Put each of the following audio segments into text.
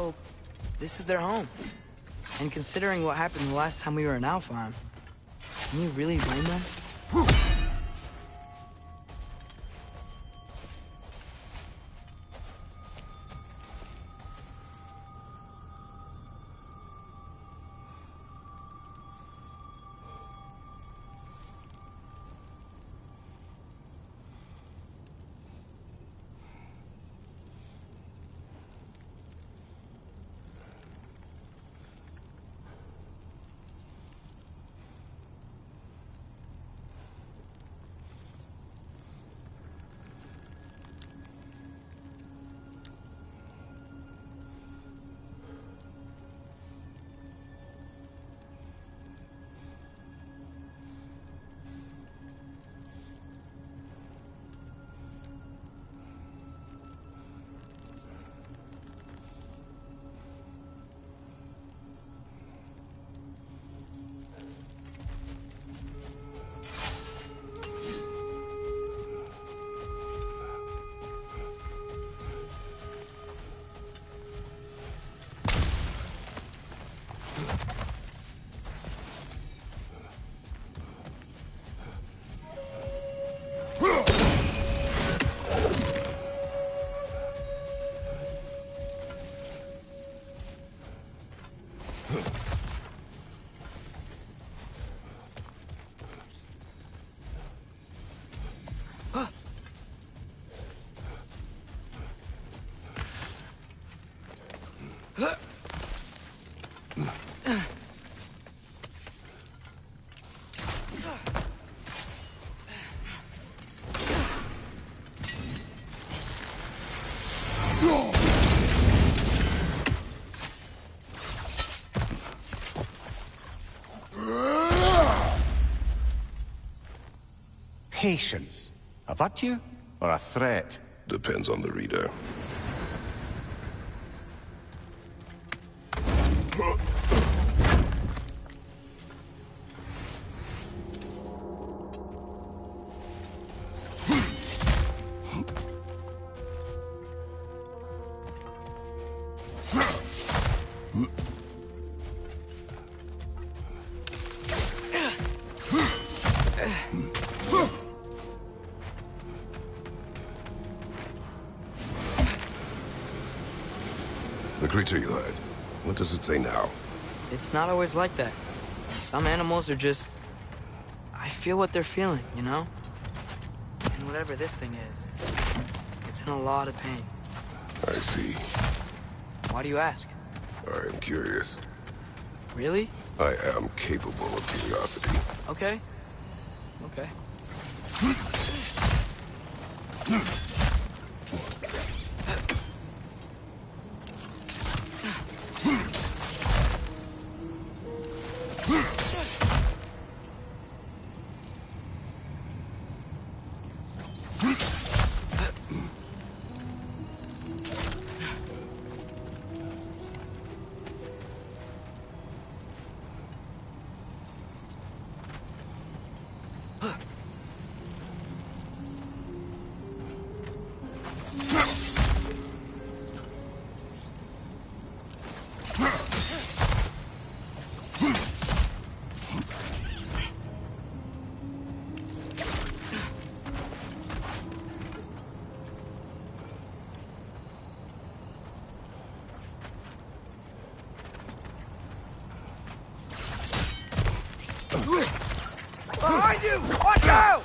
So, this is their home. And considering what happened the last time we were in Alfheim, can you really blame them? Patience. A virtue or a threat? Depends on the reader. The creature you had, what does it say now? It's not always like that. Some animals are just... I feel what they're feeling, you know? And whatever this thing is, it's in a lot of pain. I see. Why do you ask? I am curious. Really? I am capable of curiosity. Okay. Okay. Behind you! Watch out!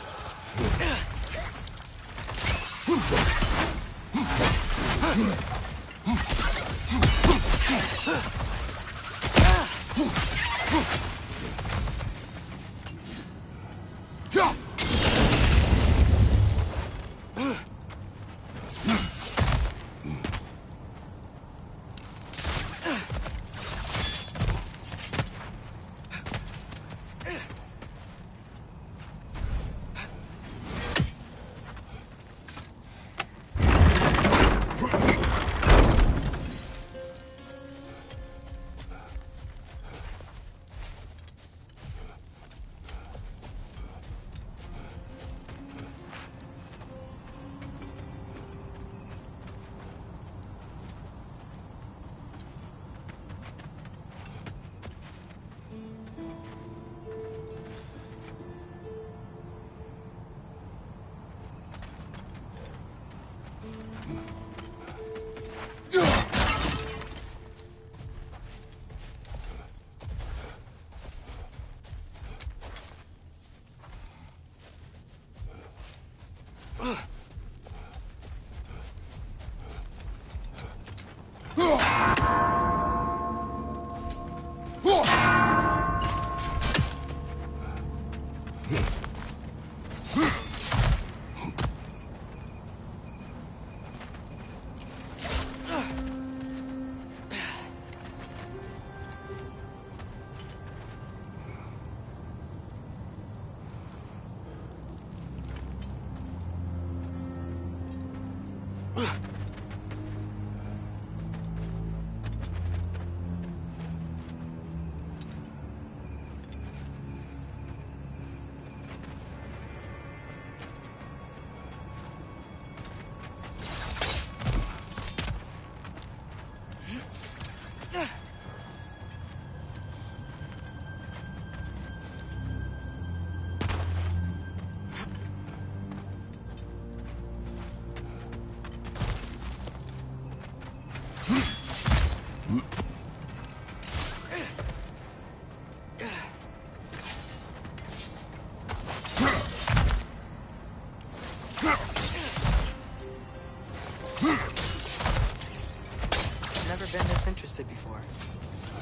Never been this interested before.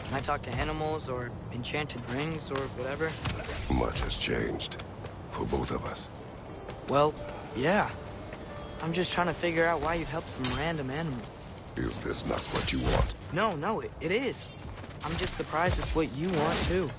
Can I talk to animals or enchanted rings or whatever? Much has changed. For both of us. Well, yeah. I'm just trying to figure out why you'd help some random animal. Is this not what you want? No, it is. I'm just surprised it's what you want, too.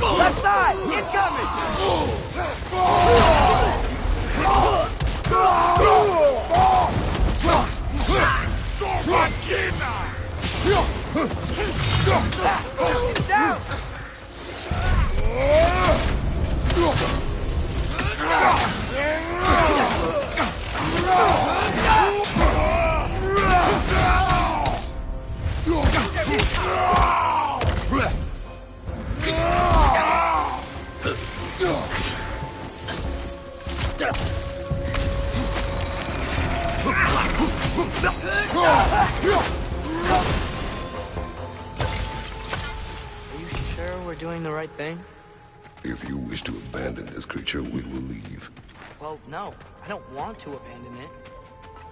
Left side! Incoming! Down! Are you sure we're doing the right thing? If you wish to abandon this creature, we will leave. Well, no. I don't want to abandon it.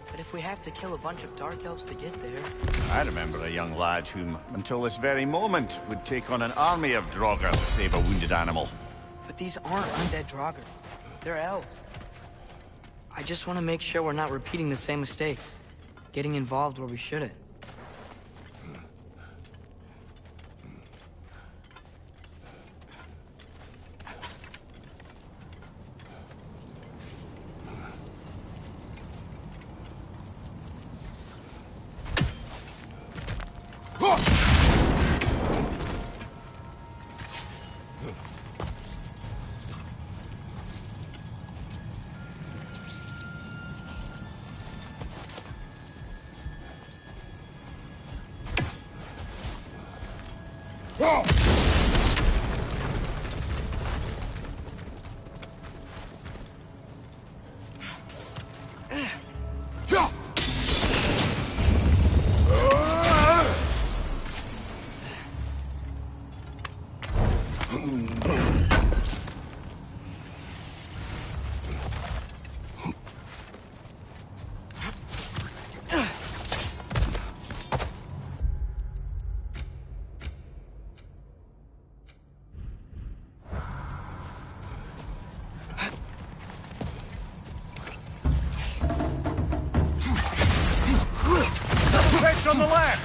But if we have to kill a bunch of Dark Elves to get there... I remember a young lad whom, until this very moment, would take on an army of Draugr to save a wounded animal. But these aren't undead Draugr. They're elves. I just want to make sure we're not repeating the same mistakes. Getting involved where we shouldn't. On the left!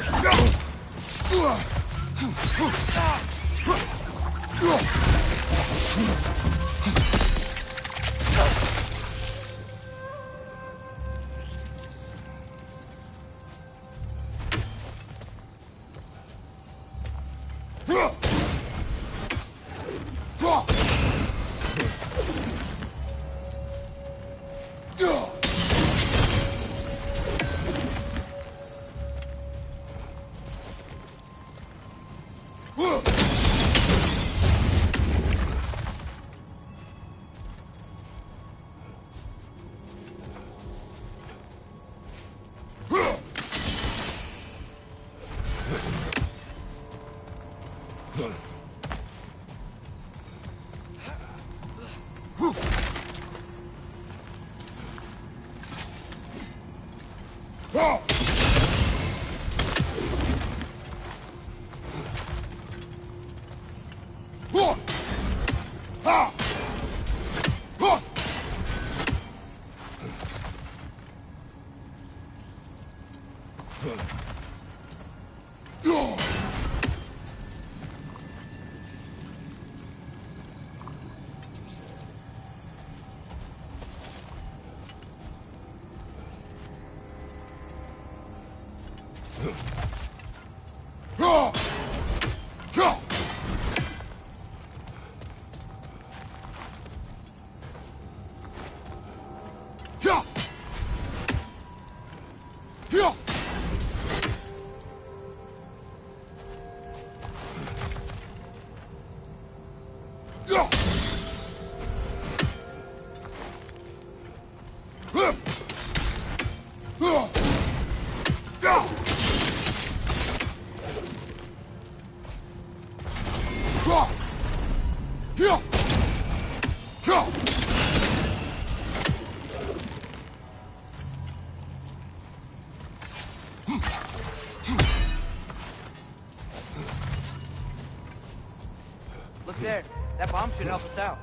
Look there. That bomb should help us out.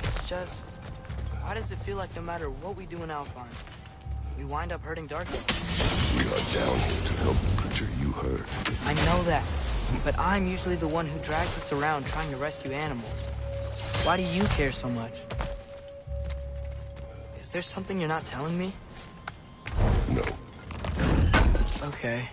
It's just... why does it feel like no matter what we do in Alpine, we wind up hurting Darko? We are down here to help the creature you hurt. I know that, but I'm usually the one who drags us around trying to rescue animals. Why do you care so much? Is there something you're not telling me? No. Okay.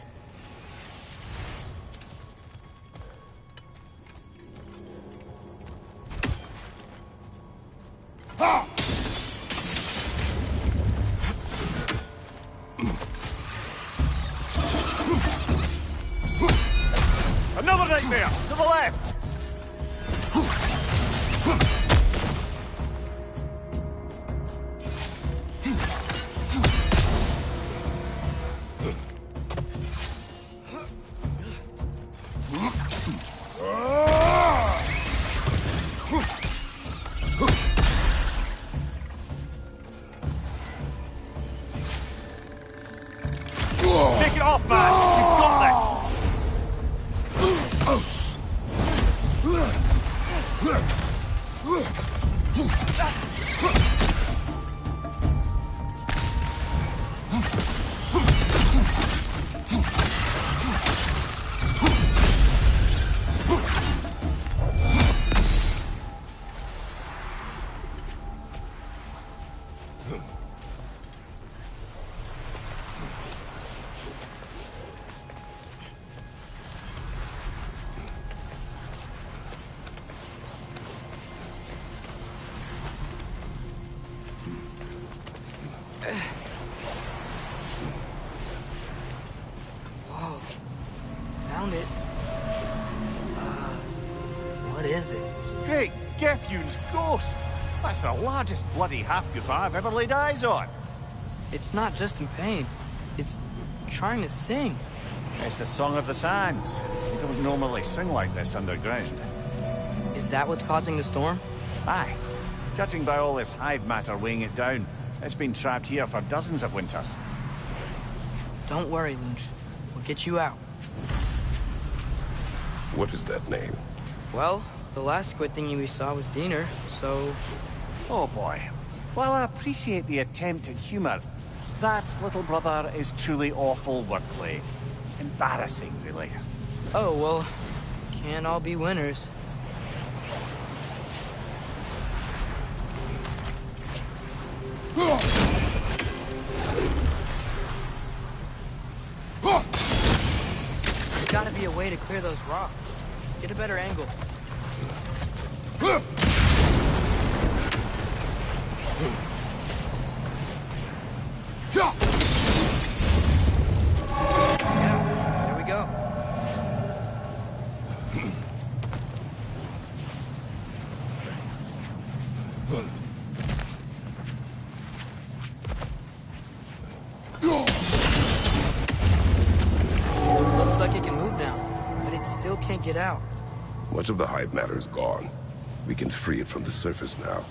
Another nightmare! To the left! Take it off, man! You've got this! Whoa. Found it. What is it? Great Gefyun's ghost! That's the largest bloody half-goof I've ever laid eyes on. It's not just in pain. It's trying to sing. It's the Song of the Sands. You don't normally sing like this underground. Is that what's causing the storm? Aye. Judging by all this hive matter weighing it down, it's been trapped here for dozens of winters. Don't worry, Lunch. We'll get you out. What is that name? Well, the last squid thingy we saw was Diener, so... Oh boy. While I appreciate the attempt at humour, that, little brother, is truly awful wordplay. Embarrassing, really. Oh, well, can't all be winners. There's gotta be a way to clear those rocks. Get a better angle. Yeah, there we go. Looks like it can move now, but it still can't get out. Much of the hive matter is gone. We can free it from the surface now.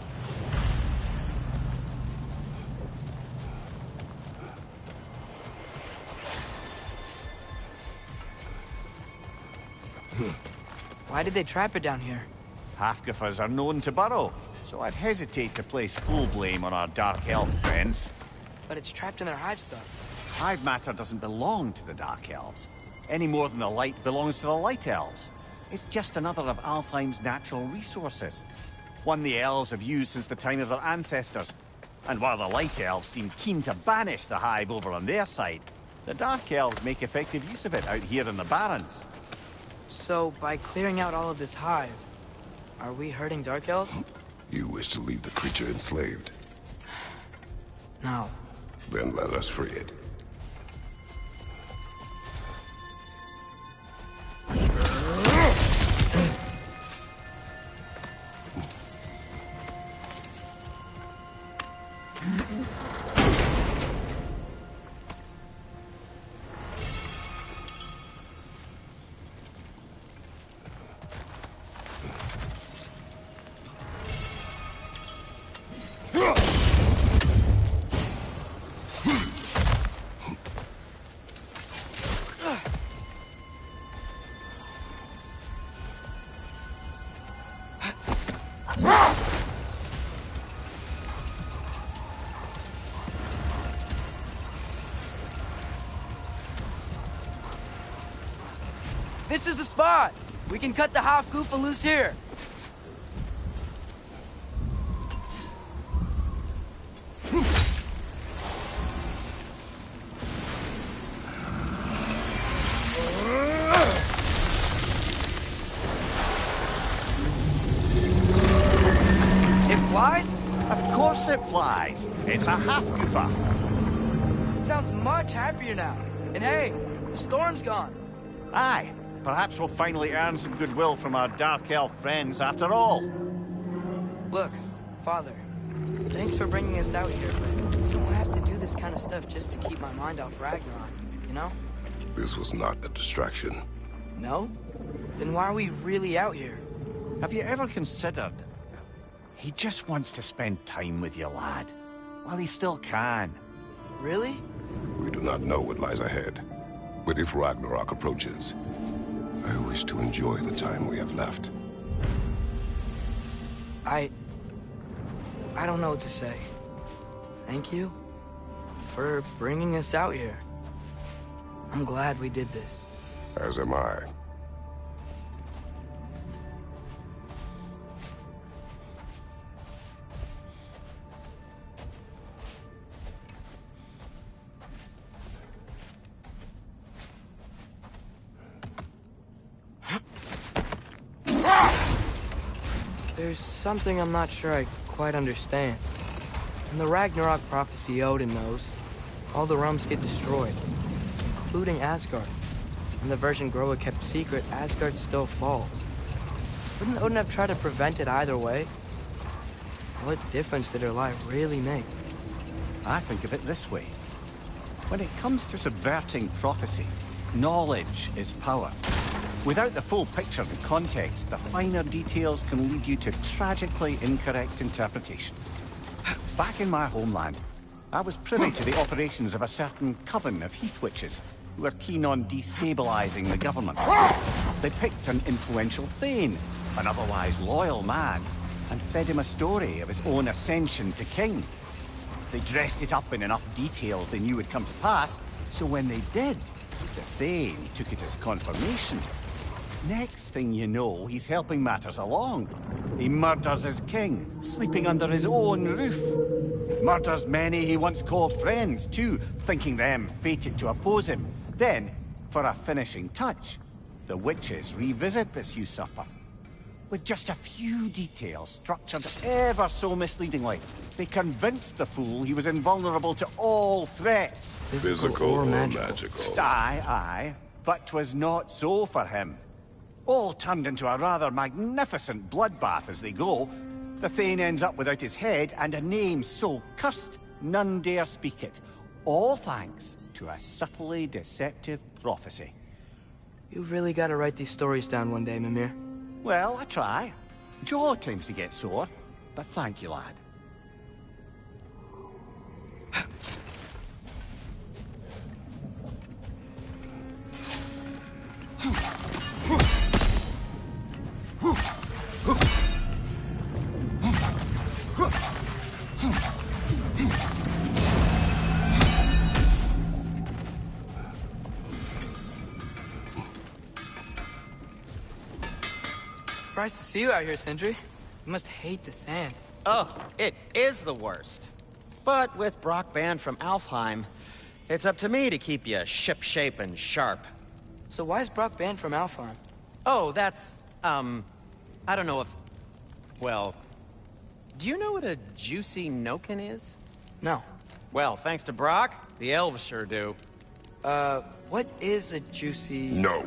Why did they trap it down here? Half-goofers are known to burrow, so I'd hesitate to place full blame on our Dark Elf friends. But it's trapped in their hive stuff. Hive matter doesn't belong to the Dark Elves, any more than the light belongs to the Light Elves. It's just another of Alfheim's natural resources. One the elves have used since the time of their ancestors. And while the Light Elves seem keen to banish the hive over on their side, the Dark Elves make effective use of it out here in the Barrens. So, by clearing out all of this hive, are we hurting Dark Elves? You wish to leave the creature enslaved? No. Then let us free it. This is the spot! We can cut the half-goofa loose here! It flies? Of course it flies. It's a half-goofa. Sounds much happier now. And hey, the storm's gone. Aye. Perhaps we'll finally earn some goodwill from our Dark Elf friends after all. Look, Father, thanks for bringing us out here, but you don't have to do this kind of stuff just to keep my mind off Ragnarok, you know? This was not a distraction. No? Then why are we really out here? Have you ever considered... He just wants to spend time with you, lad. While he still can. Really? We do not know what lies ahead. But if Ragnarok approaches, I wish to enjoy the time we have left. I don't know what to say. Thank you for bringing us out here. I'm glad we did this. As am I. There's something I'm not sure I quite understand. In the Ragnarok prophecy Odin knows, all the realms get destroyed, including Asgard. In the version Groa kept secret, Asgard still falls. Wouldn't Odin have tried to prevent it either way? What difference did her lie really make? I think of it this way. When it comes to subverting prophecy, knowledge is power. Without the full picture and context, the finer details can lead you to tragically incorrect interpretations. Back in my homeland, I was privy to the operations of a certain coven of heath witches who were keen on destabilizing the government. They picked an influential Thane, an otherwise loyal man, and fed him a story of his own ascension to king. They dressed it up in enough details they knew would come to pass, so when they did, the Thane took it as confirmation. Next thing you know, he's helping matters along. He murders his king, sleeping under his own roof. Murders many he once called friends, too, thinking them fated to oppose him. Then, for a finishing touch, the witches revisit this usurper. With just a few details structured ever so misleadingly, they convinced the fool he was invulnerable to all threats. Physical or magical. Aye, but 'twas not so for him. All turned into a rather magnificent bloodbath as they go. The Thane ends up without his head and a name so cursed none dare speak it. All thanks to a subtly deceptive prophecy. You've really got to write these stories down one day, Mimir. Well, I try. Jaw tends to get sore, but thank you, lad. Surprised to see you out here, Sentry. You must hate the sand. Oh, it is the worst. But with Brock banned from Alfheim, it's up to me to keep you shipshape and sharp. So why is Brock banned from Alfheim? Oh, that's, I don't know if... Well, do you know what a juicy noken is? No. Well, thanks to Brock, the elves sure do. What is a juicy... No.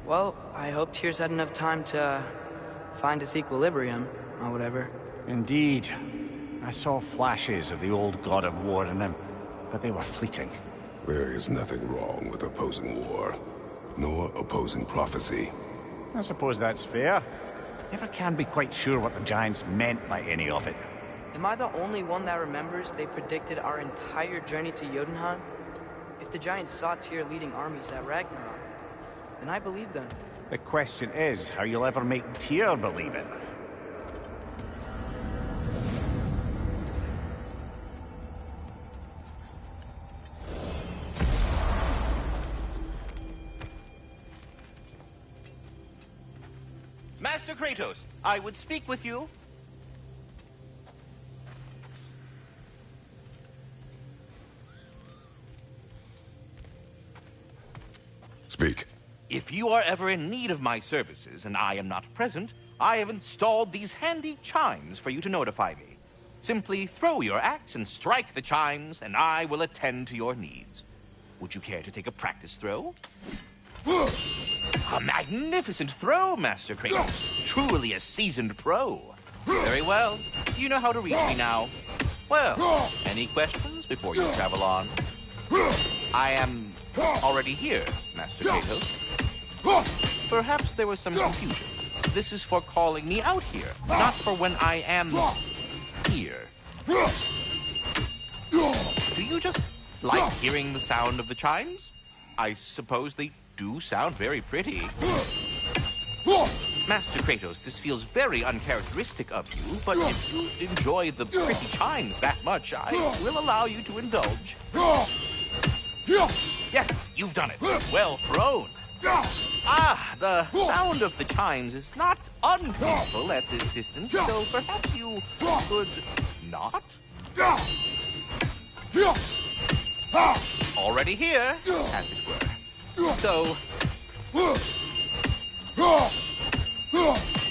Well, I hope Tyr's had enough time to find his equilibrium, or whatever. Indeed. I saw flashes of the old god of war in him, but they were fleeting. There is nothing wrong with opposing war, nor opposing prophecy. I suppose that's fair. Never can be quite sure what the Giants meant by any of it. Am I the only one that remembers they predicted our entire journey to Jotunheim? If the Giants saw Tyr leading armies at Ragnarok, then I believe them. The question is how you'll ever make Tyr believe it. Master Kratos, I would speak with you. Speak. If you are ever in need of my services and I am not present, I have installed these handy chimes for you to notify me. Simply throw your axe and strike the chimes, and I will attend to your needs. Would you care to take a practice throw? A magnificent throw, Master Kratos. Truly a seasoned pro. Very well. You know how to reach me now. Well, any questions before you travel on? I am already here, Master Kratos. Perhaps there was some confusion. This is for calling me out here, not for when I am here. Do you just like hearing the sound of the chimes? I suppose they do sound very pretty. Master Kratos, this feels very uncharacteristic of you, but if you enjoy the pretty chimes that much, I will allow you to indulge. Yes, you've done it. Well thrown. Ah, the sound of the chimes is not unpainful at this distance, so perhaps you could not? Already here, as it were. So...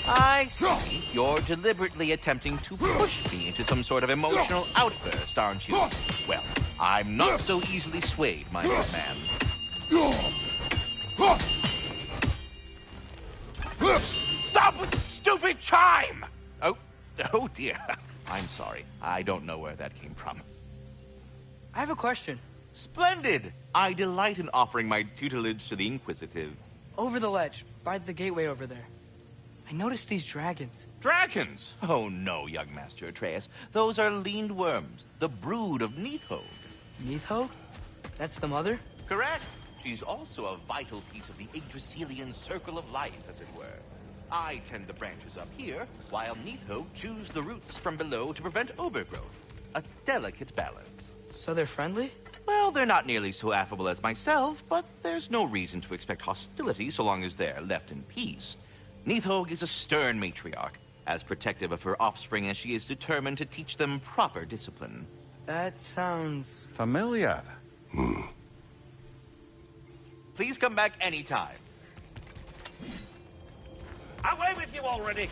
I see. You're deliberately attempting to push me into some sort of emotional outburst, aren't you? Well, I'm not so easily swayed, my good man. Stop with the stupid chime! Oh dear. I'm sorry. I don't know where that came from. I have a question. Splendid! I delight in offering my tutelage to the inquisitive. Over the ledge, by the gateway over there. I noticed these dragons. Dragons? Oh no, young Master Atreus. Those are leaned worms, the brood of Neithog. Neithog? That's the mother? Correct. She's also a vital piece of the Yggdrasilian circle of life, as it were. I tend the branches up here, while Neithog chews the roots from below to prevent overgrowth. A delicate balance. So they're friendly? Well, they're not nearly so affable as myself, but there's no reason to expect hostility so long as they're left in peace. Neithog is a stern matriarch, as protective of her offspring as she is determined to teach them proper discipline. That sounds... Familiar. Please come back anytime. Away with you already!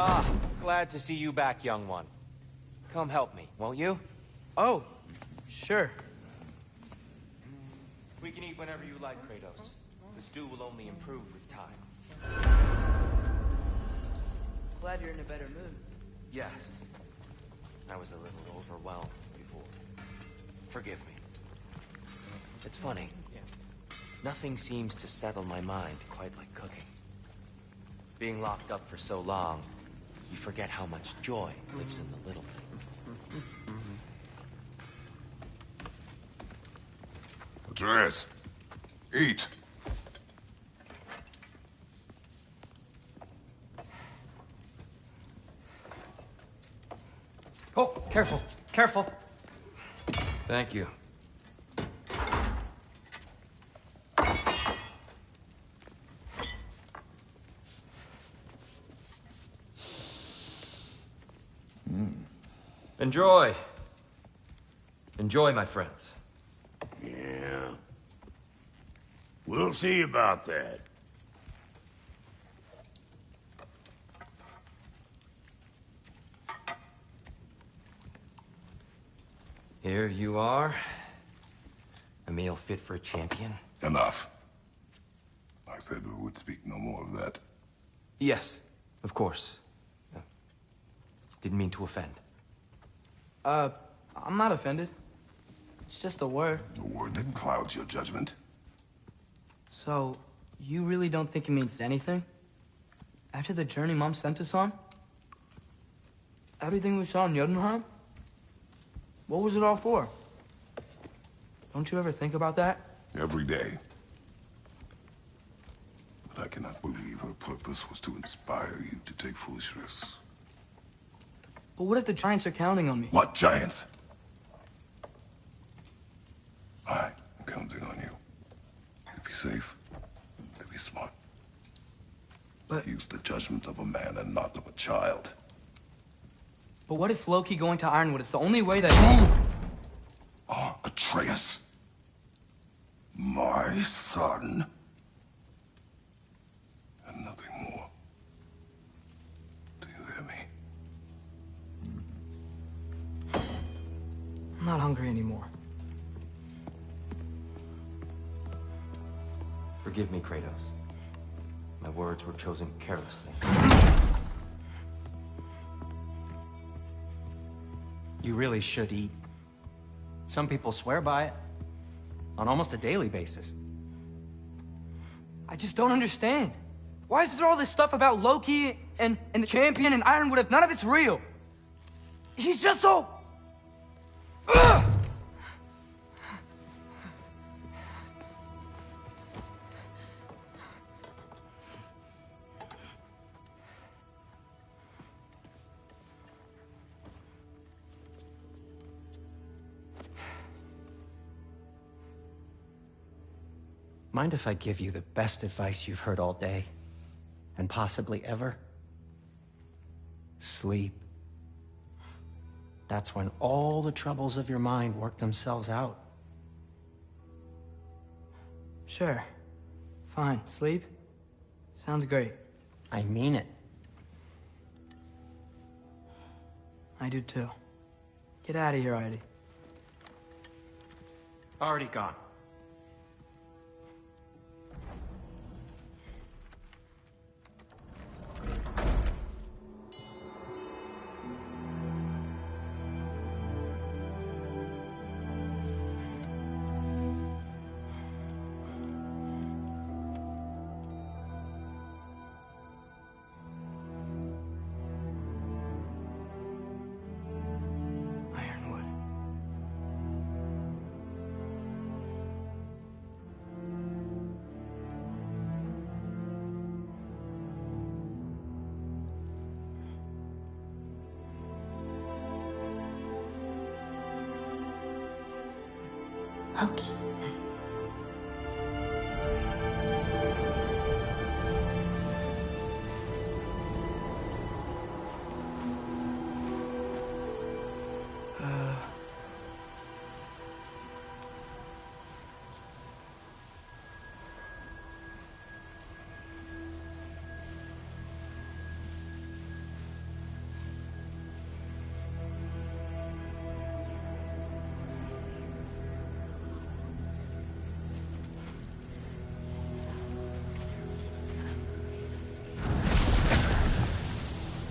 Ah, glad to see you back, young one. Come help me, won't you? Oh, sure. We can eat whenever you like, Kratos. The stew will only improve with time. Glad you're in a better mood. Yes. I was a little overwhelmed before. Forgive me. It's funny. Nothing seems to settle my mind quite like cooking. Being locked up for so long, you forget how much joy lives in the little things. Atreus, eat. Oh, careful, careful. Thank you. Enjoy. Enjoy, my friends. Yeah. We'll see about that. Here you are. A meal fit for a champion. Enough. I said we would speak no more of that. Yes, of course. Didn't mean to offend. I'm not offended. It's just a word. A word that clouds your judgment. So, you really don't think it means anything? After the journey Mom sent us on? Everything we saw in Jotunheim? What was it all for? Don't you ever think about that? Every day. But I cannot believe her purpose was to inspire you to take foolish risks. But what if the Giants are counting on me? What giants? I'm counting on you. To be safe, to be smart. But- Use the judgment of a man and not of a child. But what if Loki going to Ironwood is the only way that... You are Atreus. My son. And nothing more. Do you hear me? I'm not hungry anymore. Forgive me, Kratos. My words were chosen carelessly. You really should eat. Some people swear by it. On almost a daily basis. I just don't understand. Why is there all this stuff about Loki and the champion and Ironwood if none of it's real? He's just so... Ugh! Mind if I give you the best advice you've heard all day? And possibly ever? Sleep. That's when all the troubles of your mind work themselves out. Sure. Fine. Sleep? Sounds great. I mean it. I do too. Get out of here, Eddie. Already gone. Okay.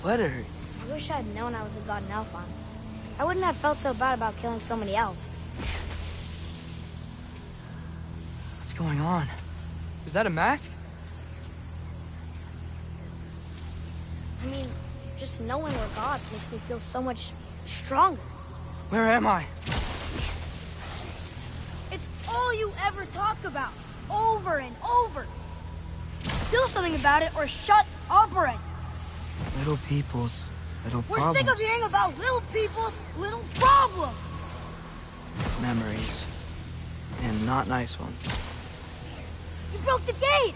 Letter. I wish I'd known I was a god in Alfheim. I wouldn't have felt so bad about killing so many elves. What's going on? Is that a mask? I mean, just knowing we're gods makes me feel so much stronger. Where am I? It's all you ever talk about, over and over. Do something about it or shut up already. Little people's little We're problems. sick of hearing about little people's little problems. Memories. And not nice ones. You broke the gate.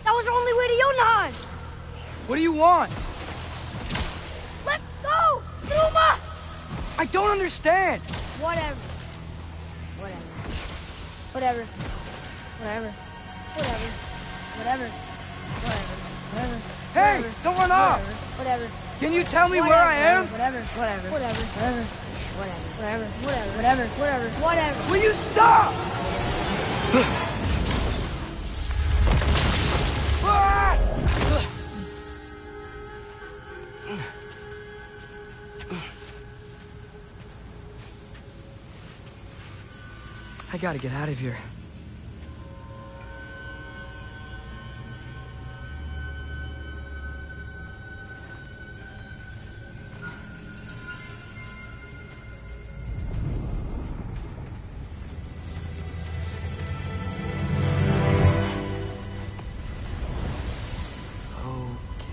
That was our only way to Jotunheim. What do you want? Let go, Numa! I don't understand. Whatever. Whatever. Whatever. Whatever. Whatever. Whatever. Whatever. Whatever. Hey, don't run off. Whatever. Can you tell me where I am? Whatever. Whatever. Whatever. Whatever. Whatever. Whatever. Whatever. Whatever. Whatever. Will you stop? I gotta get out of here.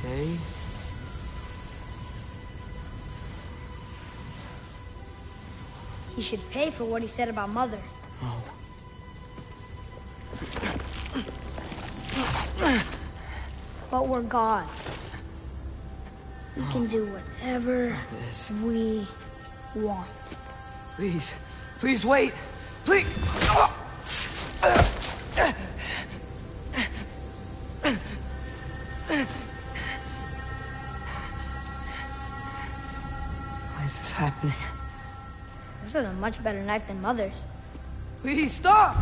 Okay. He should pay for what he said about Mother. Oh. But we're gods. We can do whatever This. we want. Please. Please wait. Please. Why is this happening? This is a much better knife than Mother's. Please stop!